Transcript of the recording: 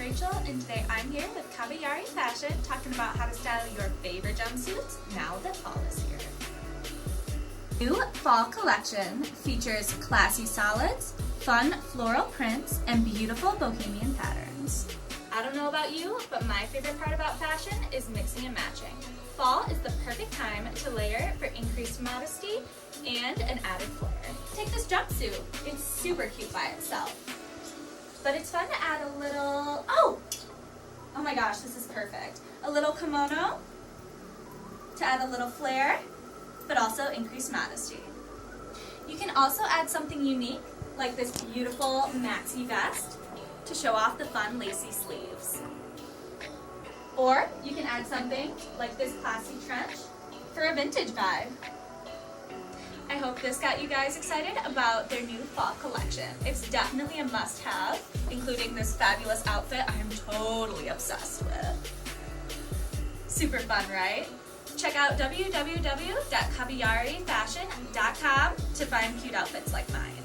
Rachel, and today I'm here with Caballari Fashion talking about how to style your favorite jumpsuits now that fall is here. New fall collection features classy solids, fun floral prints, and beautiful bohemian patterns. I don't know about you, but my favorite part about fashion is mixing and matching. Fall is the perfect time to layer for increased modesty and an added flair. Take this jumpsuit. It's super cute by itself. But it's fun to add a little, oh my gosh, this is perfect. A little kimono to add a little flair, but also increase modesty. You can also add something unique, like this beautiful maxi vest to show off the fun lacy sleeves. Or you can add something like this classy trench for a vintage vibe. I hope this got you guys excited about their new fall collection. It's definitely a must-have, including this fabulous outfit I am totally obsessed with. Super fun, right? Check out www.caballarifashion.com to find cute outfits like mine.